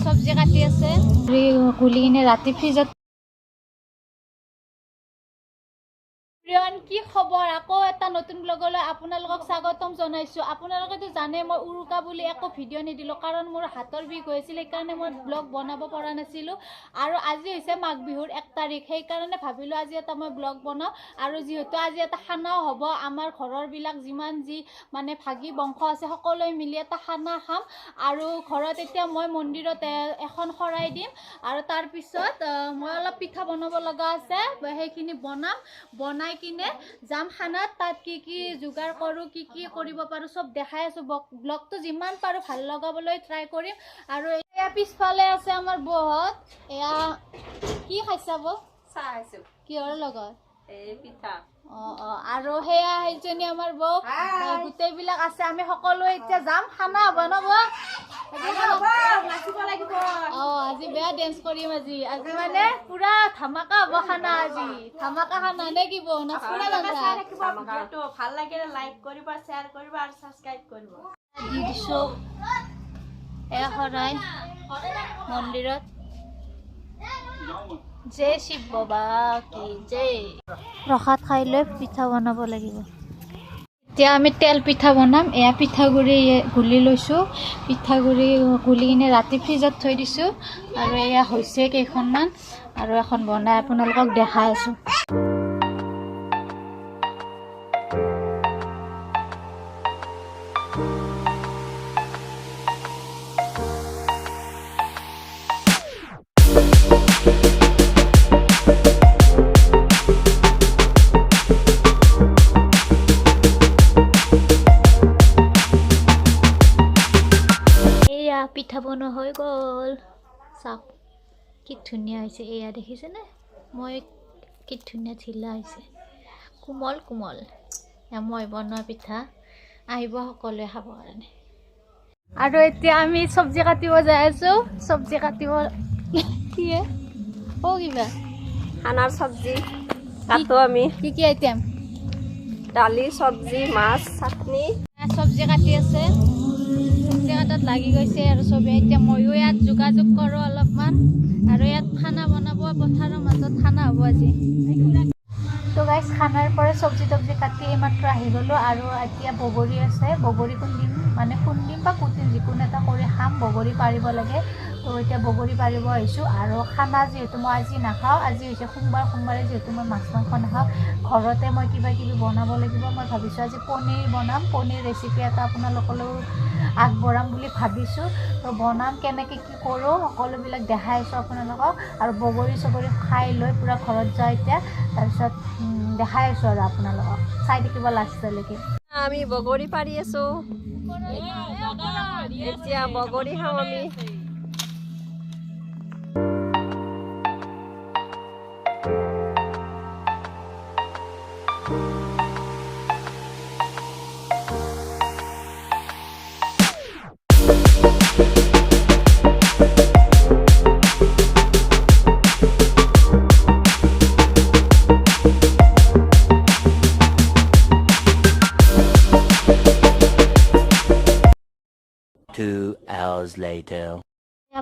চব্জি কাটি আছে গুলি কিনে ৰাতি ফ্ৰিজত কি খবৰ আকৌ এটা নতুন ব্লগলৈ আপোনালোকক স্বাগতম জনাইছো। আপোনালোকেতো জানে মই উৰুকা বুলি একো ভিডিঅ' নিদিলোঁ কাৰণ মোৰ হাতৰ বিষ হৈছিল, সেইকাৰণে মই ব্লগ বনাব পৰা নাছিলোঁ। আৰু আজি হৈছে মাঘ বিহুৰ 1 তাৰিখ, সেইকাৰণে ভাবিলোঁ আজি এটা মই ব্লগ বনাওঁ। আৰু যিহেতু আজি এটা খানাও হ'ব, আমাৰ ঘৰৰবিলাক যিমান যি মানে ভাগি বংশ আছে সকলোৱে মিলি এটা খানা খাম। আৰু ঘৰত এতিয়া মই মন্দিৰত এখন শৰাই দিম আৰু তাৰপিছত মই অলপ পিঠা বনাব লগা আছে, সেইখিনি বনাই কিনে যাম খানাত। তাত কি কি যোগাৰ কৰোঁ, কি কি কৰিব পাৰোঁ চব দেখাই আছোঁ। ব্লগটো যিমান পাৰোঁ ভাল লগাবলৈ ট্ৰাই কৰিম। আৰু এয়া পিছফালে আছে আমাৰ বৌহঁত, এয়া কি খাইছা বৌ? চাহ খাইছোঁ। কিহৰ লগত? এই পিঠা। আৰু সেয়া সেইজনী আমাৰ বৌ, গোটেইবিলাক আছে। আমি সকলোৱে এতিয়া যাম, খানা হ'ব ন বৌ? আজি বেয়া ডেন্স কৰিম। আজি মানে পুৰা ধামাকা হ'ব খানা। আজি ধামাকা খানা নে কি বৌ? ভাল লাগিলে লাইক কৰিব, শ্বেয়াৰ কৰিব আৰু সাবস্ক্ৰাইব কৰিব। দি দিছোঁ এয়া শৰাই মন্দিৰত। জয় শিৱ বাবা কি জয়। প্ৰসাদ খাই লৈ পিঠা বনাব লাগিব। এতিয়া আমি তেল পিঠা বনাম। এয়া পিঠাগুড়ি গুলি লৈছোঁ, পিঠাগুড়ি গুলি কিনে ৰাতি ফ্ৰিজত থৈ দিছোঁ। আৰু এয়া হৈছে কেইখনমান, আৰু এখন বনাই আপোনালোকক দেখাই আছোঁ। পিঠা বনোৱা হৈ গ'ল, চাওক কি ধুনীয়া হৈছে। এয়া দেখিছেনে? কি ধুনীয়া ঢিলা হৈছে, কোমল কোমল। মই বনোৱা পিঠা, আহিব সকলোৱে খাবৰ কাৰণে। আৰু এতিয়া আমি চব্জি কাটিব যাই আছোঁ। চব্জি কাটিব কি কিবা খানাৰ চব্জি কাটো আমি। কি আইটেম? দালি, চব্জি, মাছ, চাটনি। চব্জি কাটি আছে, চব্জি কাটাত লাগি গৈছে আৰু চবেই। এতিয়া ময়ো ইয়াত যোগাযোগ কৰোঁ অলপমান। আৰু ইয়াত খানা বনাব, পথাৰৰ মাজত খানা হ'ব আজি। তো গাইজ খানাৰ পৰা চব্জি তব্জি কাটি এইমাত্ৰ আহি গ'লোঁ। আৰু এতিয়া বগৰী আছে, বগৰী খুন্দিম বা কুটিম, যিকোনো এটা কৰি খাম। বগৰী পাৰিব লাগে, তো এতিয়া বগৰী পাৰিব আহিছোঁ। আৰু খানা যিহেতু মই আজি নাখাওঁ, আজি হৈছে সোমবাৰে যিহেতু মই মাছ মাংস নাখাওঁ, ঘৰতে মই কিবা কিবি বনাব লাগিব। মই ভাবিছোঁ আজি পনীৰ বনাম, পনীৰ ৰেচিপি এটা আপোনালোকলৈও আগবঢ়াম বুলি ভাবিছোঁ। তো বনাম, কেনেকৈ কি কৰোঁ সকলোবিলাক দেখাই আছোঁ আপোনালোকক। আৰু বগৰী চগৰী খাই লৈ পূৰা ঘৰত যাওঁ এতিয়া, তাৰপিছত দেখাই আছোঁ আৰু আপোনালোকক, চাই থাকিব লাষ্টলৈকে। আমি বগৰী পাৰি আছোঁ, এতিয়া বগৰী খাওঁ আমি।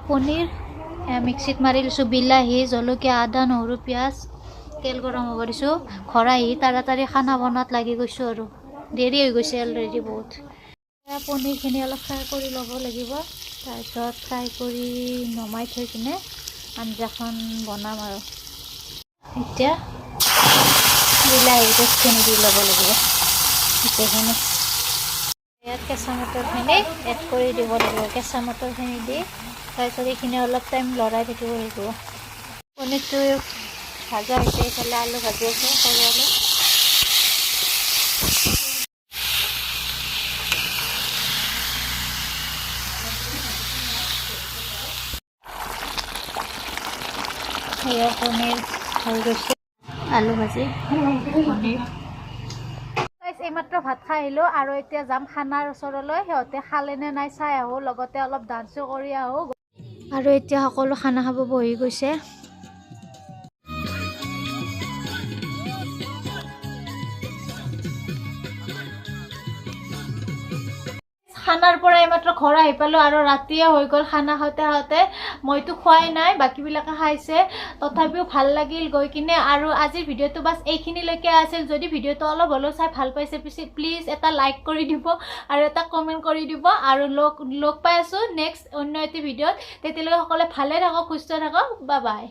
পনীৰ মিক্সিত মাৰি লৈছোঁ, বিলাহী, জলকীয়া, আদা, নহৰু, পিঁয়াজ, তেল গৰম হ'ব দিছোঁ। খৰাহি তাড়াতাড়ি খানা বনোৱাত লাগি গৈছোঁ আৰু দেৰি হৈ গৈছে অলৰেডি বহুত। পনীৰখিনি অলপ ফ্ৰাই কৰি ল'ব লাগিব, তাৰপিছত ফ্ৰাই কৰি নমাই থৈ কিনে আঞ্জাখন বনাম। আৰু এতিয়া বিলাহী পেষ্টখিনি দি ল'ব লাগিব গোটেইখিনি। ইয়াত কেঁচা মটৰখিনি এড কৰি দিব লাগিব, কেঁচা মটৰখিনি দি তাৰপিছত এইখিনি অলপ টাইম লৰাই থাকিব লাগিব। পনীৰটো ভাজা হৈছে, এইফালে আলু ভাজি আছে, সৰু আলু। সেয়া পনীৰ হৈ গৈছে, আলু ভাজি, পনীৰ। এইমাত্ৰ ভাত খাই আহিলোঁ আৰু এতিয়া যাম খানাৰ ওচৰলৈ। সিহঁতে খালেনে নাই চাই আহোঁ, লগতে অলপ ডান্সো কৰি আহোঁ। আৰু এতিয়া সকলো খানা খাব বহি গৈছে। খানাৰ পৰা এইমাত্ৰ ঘৰ আহি পালোঁ আৰু ৰাতিয়ে হৈ গ'ল খানা খাওঁতে মইতো খোৱাই নাই, বাকীবিলাকে খাইছে। তথাপিও ভাল লাগিল গৈ কিনে। আৰু আজিৰ ভিডিঅ'টো বাছ এইখিনিলৈকে আছিল। যদি ভিডিঅ'টো অলপ হ'লেও চাই ভাল পাইছে প্লিজ এটা লাইক কৰি দিব আৰু এটা কমেণ্ট কৰি দিব। আৰু লগ পাই আছোঁ নেক্সট অন্য এটি ভিডিঅ'ত। তেতিয়ালৈকে সকলোৱে ভালে থাকক, সুস্থ থাকক। Bye bye.